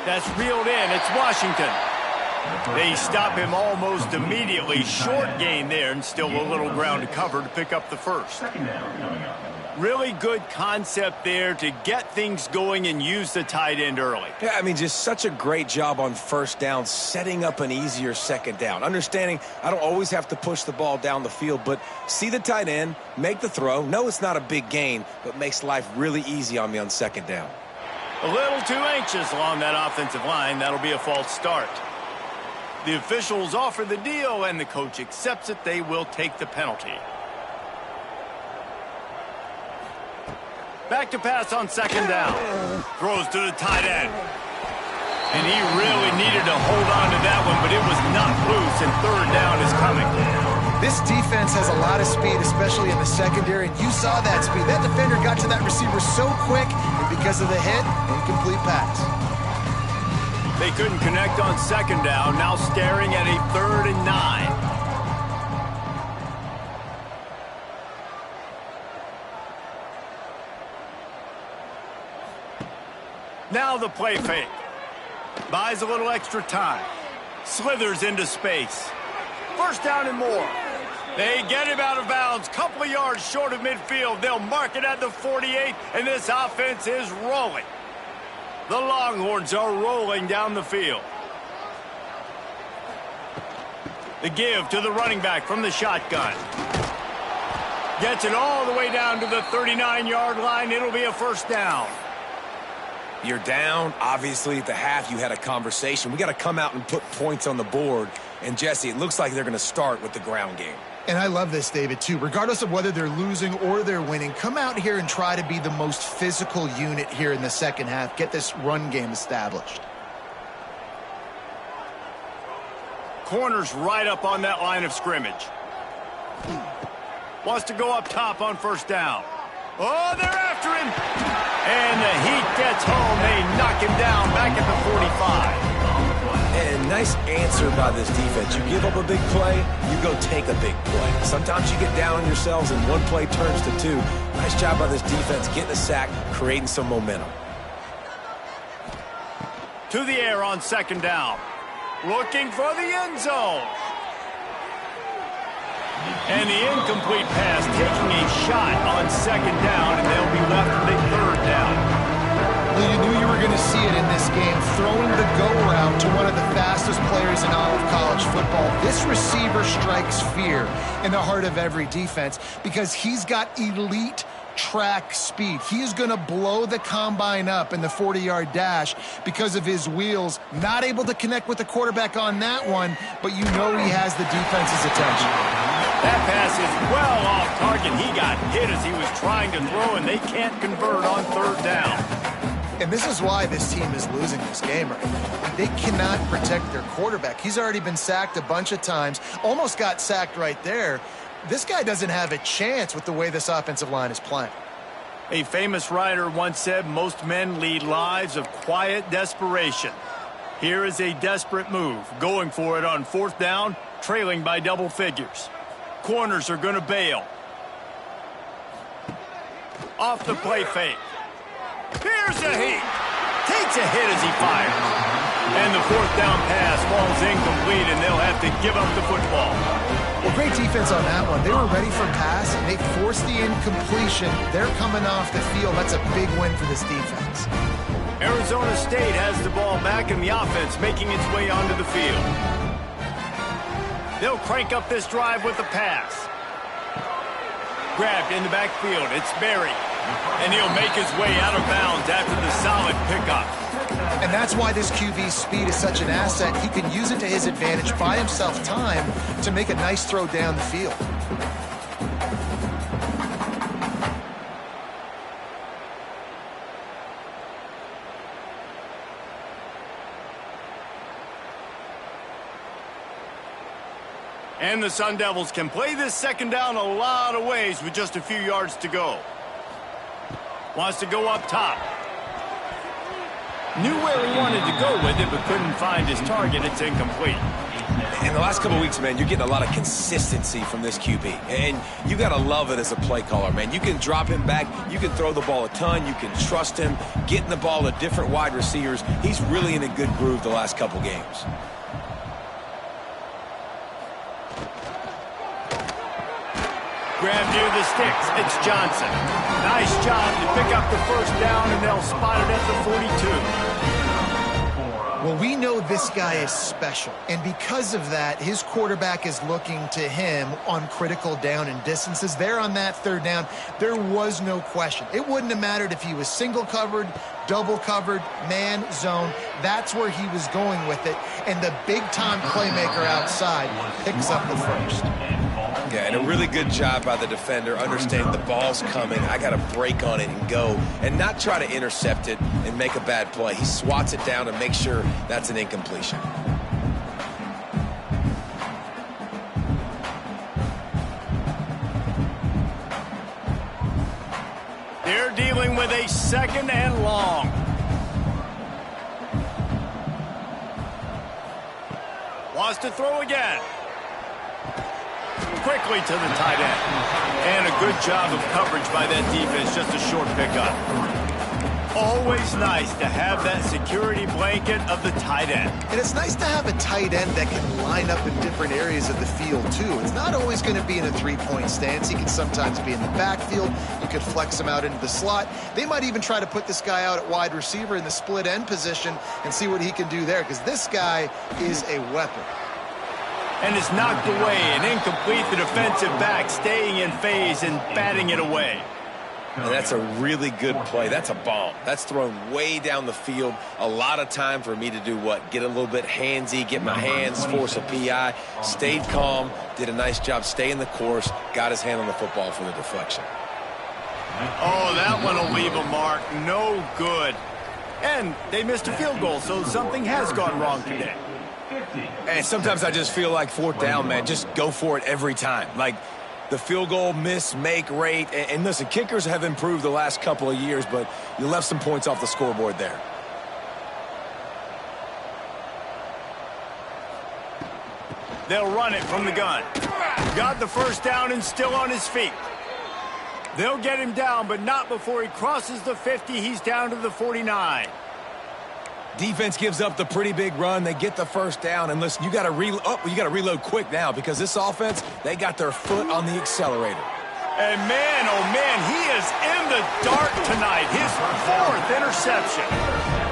That's reeled in. It's Washington. They stop him almost immediately. Short gain there, and still a little ground to cover to pick up the first. Really good concept there to get things going and use the tight end early. Yeah, I mean, just such a great job on first down, setting up an easier second down. Understanding I don't always have to push the ball down the field, but see the tight end, make the throw. No, it's not a big gain, but makes life really easy on me on second down. A little too anxious along that offensive line. That'll be a false start. The officials offer the deal, and the coach accepts it. They will take the penalty. Back to pass on second down. Throws to the tight end. And he really needed to hold on to that one, but it was not loose, and third down is coming. This defense has a lot of speed, especially in the secondary, and you saw that speed. That defender got to that receiver so quick, and because of the hit, incomplete pass. They couldn't connect on second down, now staring at a 3rd and 9. Now the play fake. Buys a little extra time. Slithers into space. First down and more. They get him out of bounds. Couple of yards short of midfield. They'll mark it at the 48, and this offense is rolling. The Longhorns are rolling down the field. The give to the running back from the shotgun. Gets it all the way down to the 39-yard line. It'll be a first down. You're down. Obviously, at the half, you had a conversation. We got to come out and put points on the board. And, Jesse, it looks like they're going to start with the ground game. And I love this, David, too. Regardless of whether they're losing or they're winning, come out here and try to be the most physical unit here in the second half. Get this run game established. Corners right up on that line of scrimmage. Wants to go up top on first down. Oh, they're after him. And the heat gets home. They knock him down back at the 45. And nice answer by this defense. You give up a big play, you go take a big play. Sometimes you get down on yourselves and one play turns to two. Nice job by this defense getting a sack, creating some momentum. To the air on second down. Looking for the end zone. And the incomplete pass, taking a shot on second down, and they'll be left with a third down. Well, you knew you were going to see it in this game, throwing the go route to one of the fastest players in all of college football. This receiver strikes fear in the heart of every defense because he's got elite track speed. He is going to blow the combine up in the 40-yard dash because of his wheels. Not able to connect with the quarterback on that one, but you know he has the defense's attention. That pass is well off target. He got hit as he was trying to throw, and they can't convert on third down. And this is why this team is losing this game right now. They cannot protect their quarterback. He's already been sacked a bunch of times, almost got sacked right there. This guy doesn't have a chance with the way this offensive line is playing. A famous writer once said, most men lead lives of quiet desperation. Here is a desperate move, going for it on fourth down, trailing by double figures. Corners are going to bail. Off the play fake. Here's a heat. Takes a hit as he fires. And the fourth down pass falls incomplete, and they'll have to give up the football. Well, great defense on that one. They were ready for pass, and they forced the incompletion. They're coming off the field. That's a big win for this defense. Arizona State has the ball back in the offense, making its way onto the field. They'll crank up this drive with the pass. Grabbed in the backfield. It's Berry. And he'll make his way out of bounds after the solid pickup. And that's why this QB's speed is such an asset. He can use it to his advantage, buy himself time to make a nice throw down the field. And the Sun Devils can play this second down a lot of ways with just a few yards to go. Wants to go up top. Knew where he wanted to go with it, but couldn't find his target. It's incomplete. In the last couple of weeks, man, you're getting a lot of consistency from this QB. And you got to love it as a play caller, man. You can drop him back. You can throw the ball a ton. You can trust him, getting the ball to different wide receivers. He's really in a good groove the last couple games. Grabbed near the sticks. It's Johnson. Nice job to pick up the first down, and they'll spot it at the 42. Well, we know this guy is special, and because of that, his quarterback is looking to him on critical down and distances. There on that third down, there was no question. It wouldn't have mattered if he was single covered, double covered, man, zone. That's where he was going with it, and the big-time playmaker outside picks up the first. Yeah, and a really good job by the defender understanding the ball's coming. I got to break on it and go and not try to intercept it and make a bad play. He swats it down and makes sure that's an incompletion. They're dealing with a second and long. Wants to throw again. Quickly to the tight end. And a good job of coverage by that defense, just a short pickup. Always nice to have that security blanket of the tight end. And it's nice to have a tight end that can line up in different areas of the field, too. It's not always going to be in a three-point stance. He can sometimes be in the backfield. You could flex him out into the slot. They might even try to put this guy out at wide receiver in the split end position and see what he can do there, because this guy is a weapon. And it's knocked away and incomplete. The defensive back staying in phase and batting it away. And that's a really good play. That's a bomb. That's thrown way down the field. A lot of time for me to do what? Get a little bit handsy, get my hands, force a PI. Stayed calm, did a nice job staying the course, got his hand on the football for the deflection. Oh, that one will leave a mark. No good. And they missed a field goal, so something has gone wrong today. And sometimes I just feel like fourth down, man, just go for it every time. Like the field goal miss, make rate. And listen, kickers have improved the last couple of years, but you left some points off the scoreboard there. They'll run it from the gun. Got the first down and still on his feet. They'll get him down, but not before he crosses the 50. He's down to the 49. Defense gives up the pretty big run. They get the first down. And listen, you got to reload quick now because this offense, they got their foot on the accelerator. And man, oh man, he is in the dark tonight. His fourth interception.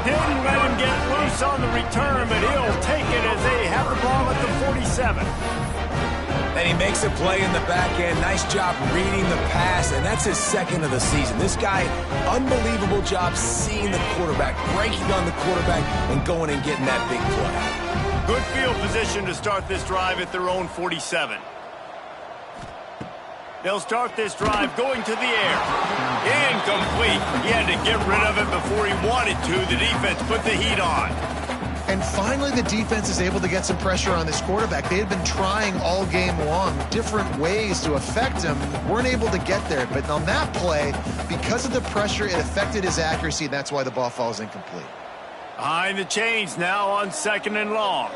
Didn't let him get loose on the return, but he'll take it as they have the ball at the 47. And he makes a play in the back end. Nice job reading the pass, and that's his second of the season. This guy, unbelievable job seeing the quarterback, breaking on the quarterback, and going and getting that big play. Good field position to start this drive at their own 47. They'll start this drive going to the air. Incomplete. He had to get rid of it before he wanted to. The defense put the heat on. And finally, the defense is able to get some pressure on this quarterback. They had been trying all game long different ways to affect him. Weren't able to get there. But on that play, because of the pressure, it affected his accuracy, and that's why the ball falls incomplete. Behind the chains now on second and long.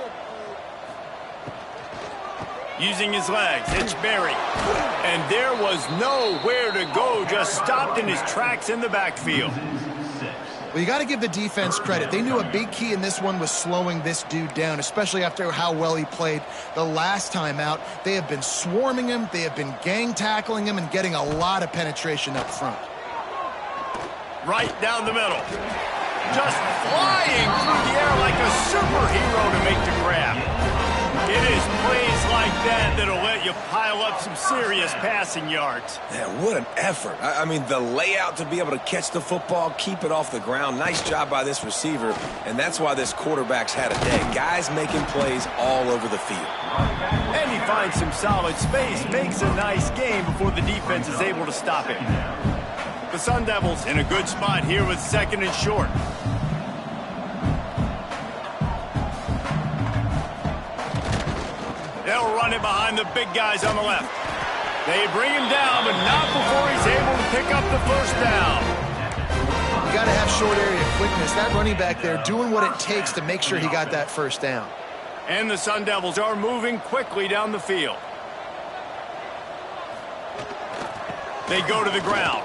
Using his legs, it's Berry. And there was nowhere to go, just stopped in his tracks in the backfield. Well, you got to give the defense credit. They knew a big key in this one was slowing this dude down, especially after how well he played the last time out. They have been swarming him, they have been gang tackling him, and getting a lot of penetration up front. Right down the middle. Just flying through the air like a superhero to make the grab. It is plays like that that'll let you pile up some serious passing yards. Man, what an effort. I mean, the layout to be able to catch the football, keep it off the ground. Nice job by this receiver, and that's why this quarterback's had a day. Guys making plays all over the field. And he finds some solid space, makes a nice game before the defense is able to stop him. The Sun Devils in a good spot here with 2nd and short. They'll run it behind the big guys on the left. They bring him down, but not before he's able to pick up the first down. You got to have short area quickness. That running back there doing what it takes to make sure he got that first down. And the Sun Devils are moving quickly down the field. They go to the ground.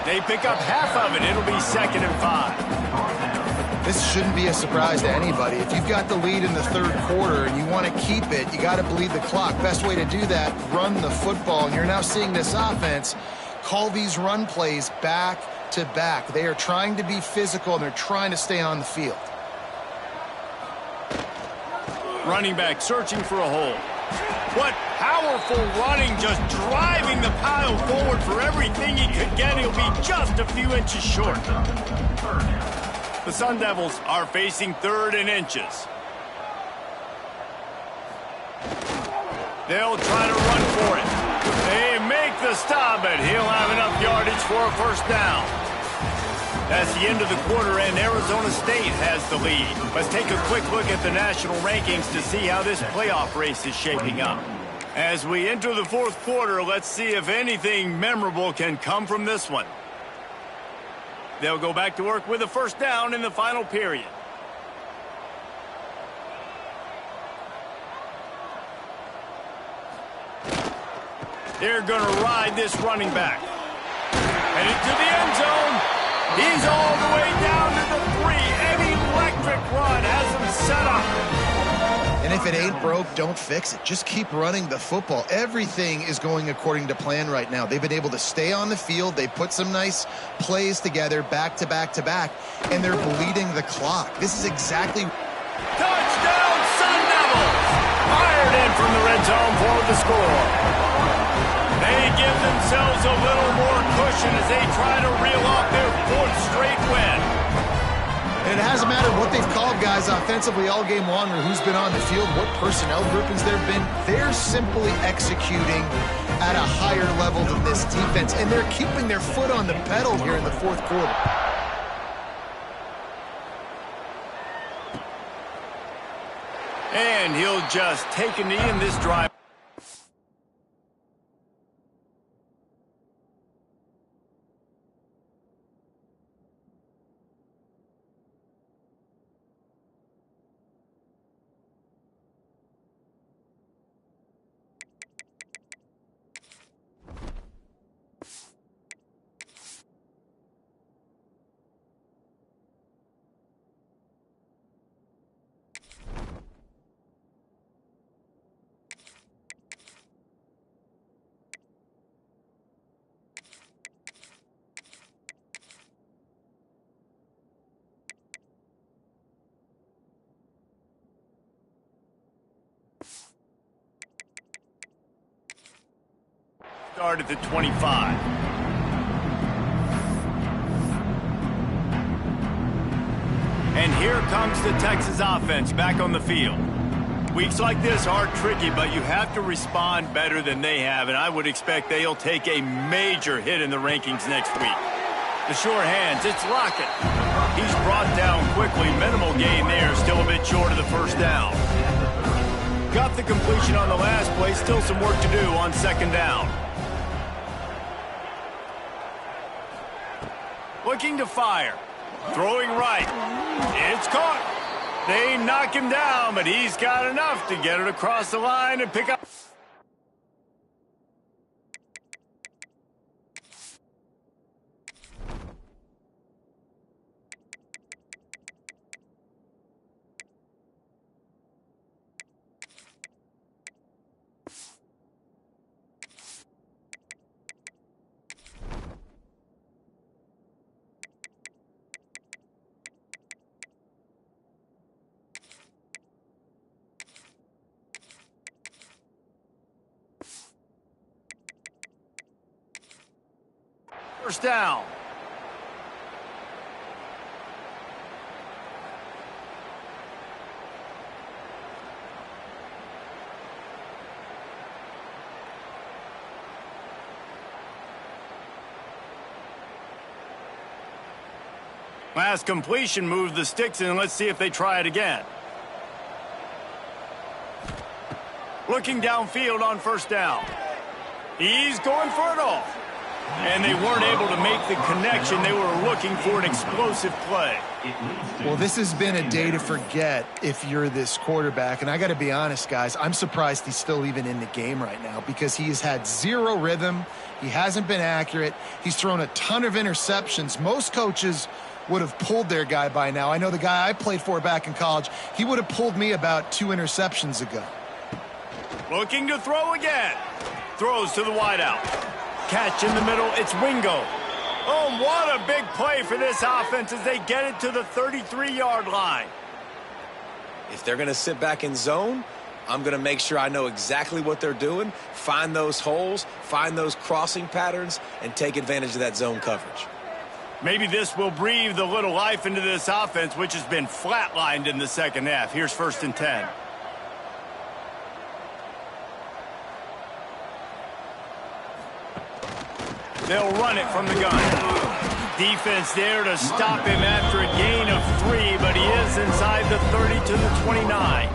They pick up half of it. It'll be 2nd and 5. This shouldn't be a surprise to anybody. If you've got the lead in the 3rd quarter and you want to keep it, you got to bleed the clock. Best way to do that, run the football. And you're now seeing this offense call these run plays back to back. They are trying to be physical, and they're trying to stay on the field. Running back searching for a hole. What powerful running, just driving the pile forward for everything he could get. He'll be just a few inches short. The Sun Devils are facing 3rd and inches. They'll try to run for it. They make the stop, but he'll have enough yardage for a first down. That's the end of the quarter, and Arizona State has the lead. Let's take a quick look at the national rankings to see how this playoff race is shaping up. As we enter the 4th quarter, let's see if anything memorable can come from this one. They'll go back to work with a first down in the final period. They're going to ride this running back. Headed to the end zone. He's all the way down to the 3. An electric run has him set up. And if it ain't broke, don't fix it. Just keep running the football. Everything is going according to plan right now. They've been able to stay on the field. They put some nice plays together back to back to back, and they're bleeding the clock. This is exactly... Touchdown, Sun Devils! Fired in from the red zone for the score. They give themselves a little more cushion as they try to reel off their 4th straight win. And it hasn't mattered what they've called guys offensively all game long or who's been on the field, what personnel groupings there have been. They're simply executing at a higher level than this defense, and they're keeping their foot on the pedal here in the 4th quarter. And he'll just take a knee in this drive. Start at the 25. And here comes the Texas offense back on the field. Weeks like this are tricky, but you have to respond better than they have, and I would expect they'll take a major hit in the rankings next week. The sure hands, it's Lockett. He's brought down quickly. Minimal gain there, still a bit short of the first down. Got the completion on the last play, still some work to do on 2nd down. Looking to fire. Throwing right. It's caught. They knock him down, but he's got enough to get it across the line and pick up. first down. Last completion moved the sticks in. Let's see if they try it again. Looking downfield on first down. He's going for it all. And they weren't able to make the connection. They were looking for an explosive play. Well, this has been a day to forget if you're this quarterback. And I got to be honest, guys, I'm surprised he's still even in the game right now because he has had zero rhythm. He hasn't been accurate. He's thrown a ton of interceptions. Most coaches would have pulled their guy by now. I know the guy I played for back in college, he would have pulled me about 2 interceptions ago. Looking to throw again. Throws to the wideout. Catch in the middle. It's Wingo. Oh, what a big play for this offense as they get it to the 33-yard line. If they're going to sit back in zone, I'm going to make sure I know exactly what they're doing, find those holes, find those crossing patterns, and take advantage of that zone coverage. Maybe this will breathe a little life into this offense, which has been flatlined in the second half. Here's 1st and 10. They'll run it from the gun. Defense there to stop him after a gain of 3, but he is inside the 30 to the 29.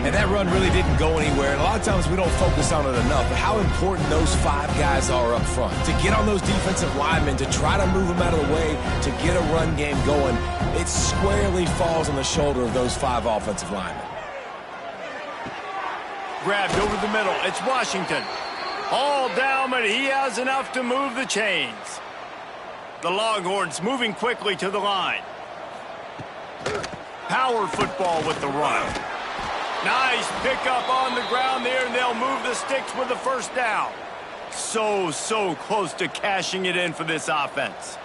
And that run really didn't go anywhere. And a lot of times we don't focus on it enough. But how important those 5 guys are up front. To get on those defensive linemen, to try to move them out of the way, to get a run game going, it squarely falls on the shoulder of those 5 offensive linemen. Grabbed over the middle. It's Washington. All down, but he has enough to move the chains. The Longhorns moving quickly to the line. Power football with the run. Nice pickup on the ground there, and they'll move the sticks with the first down. So close to cashing it in for this offense.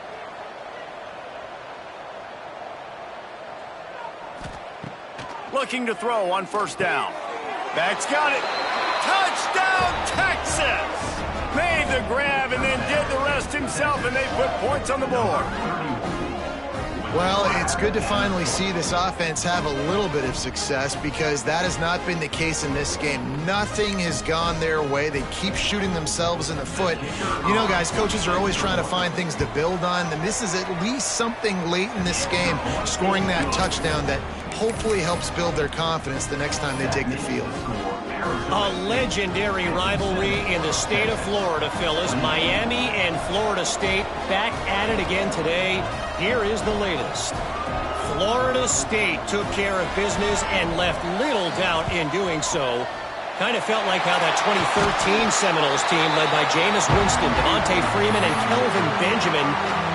Looking to throw on first down. Back's got it. Touchdown, Texas! Made the grab and then did the rest himself, and they put points on the board. Well, it's good to finally see this offense have a little bit of success because that has not been the case in this game. Nothing has gone their way. They keep shooting themselves in the foot. You know, guys, coaches are always trying to find things to build on, and this is at least something late in this game, scoring that touchdown that hopefully helps build their confidence the next time they take the field. A legendary rivalry in the state of Florida, Phyllis. Miami and Florida State back at it again today. Here is the latest. Florida State took care of business and left little doubt in doing so. Kind of felt like how that 2013 Seminoles team led by Jameis Winston, Devontae Freeman, and Kelvin Benjamin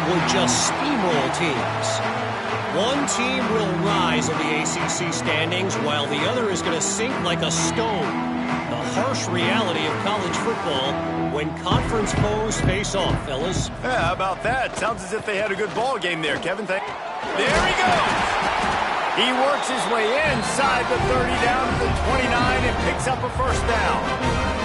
would just steamroll teams. One team will rise in the ACC standings while the other is going to sink like a stone. The harsh reality of college football when conference foes face off, fellas. Yeah, how about that? Sounds as if they had a good ball game there, Kevin. There he goes. He works his way inside the 30 down to the 29 and picks up a first down.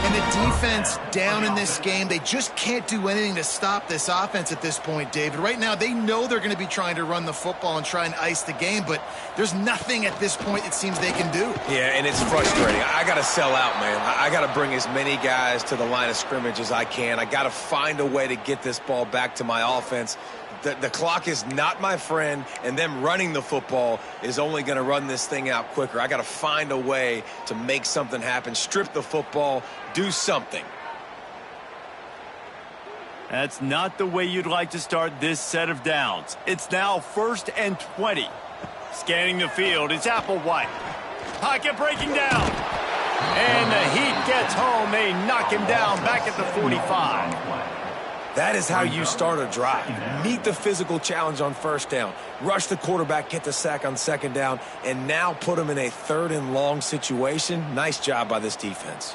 And the defense down in this game, they just can't do anything to stop this offense at this point, David. Right now, they know they're going to be trying to run the football and try and ice the game, but there's nothing at this point it seems they can do. Yeah, and it's frustrating. I got to sell out, man. I got to bring as many guys to the line of scrimmage as I can. I got to find a way to get this ball back to my offense. The clock is not my friend, and them running the football is only going to run this thing out quicker. I got to find a way to make something happen, strip the football, do something. That's not the way you'd like to start this set of downs. It's now 1st and 20. Scanning the field, it's Applewhite. Pocket breaking down. And the Heat gets home. They knock him down back at the 45. That is how you start a drive. Meet the physical challenge on first down. Rush the quarterback, get the sack on second down, and now put him in a 3rd and long situation. Nice job by this defense.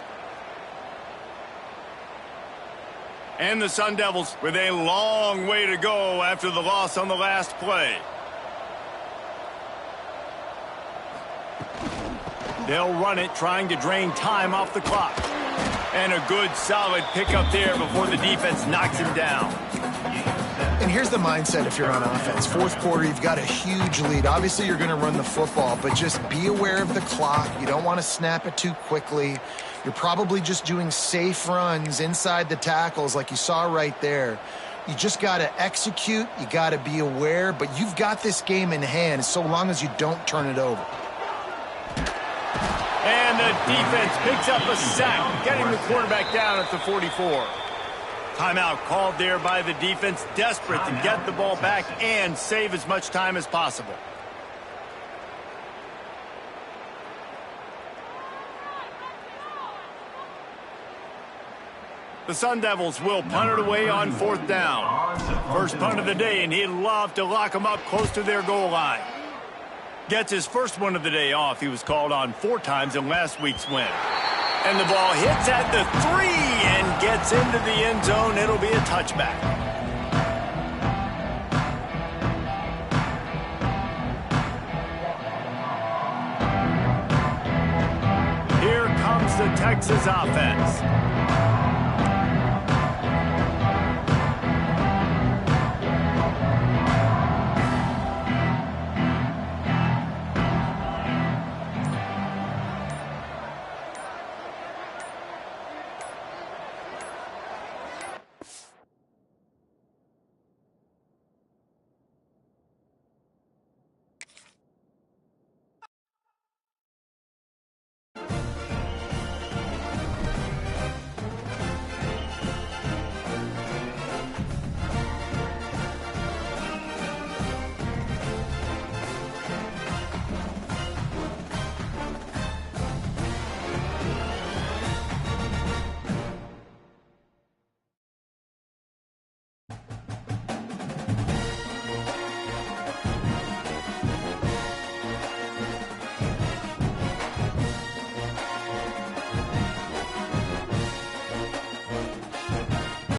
And the Sun Devils with a long way to go after the loss on the last play. They'll run it, trying to drain time off the clock. And a good, solid pickup there before the defense knocks him down. And here's the mindset if you're on offense. Fourth quarter, you've got a huge lead. Obviously, you're going to run the football, but just be aware of the clock. You don't want to snap it too quickly. You're probably just doing safe runs inside the tackles like you saw right there. You just got to execute. You got to be aware, but you've got this game in hand so long as you don't turn it over. And the defense picks up a sack, getting the quarterback down at the 44. Timeout called there by the defense, desperate to get the ball back and save as much time as possible. The Sun Devils will punt it away on fourth down. First punt of the day, and he'd love to lock them up close to their goal line. Gets his first one of the day off. He was called on 4 times in last week's win. And the ball hits at the 3 and gets into the end zone. It'll be a touchback. Here comes the Texas offense.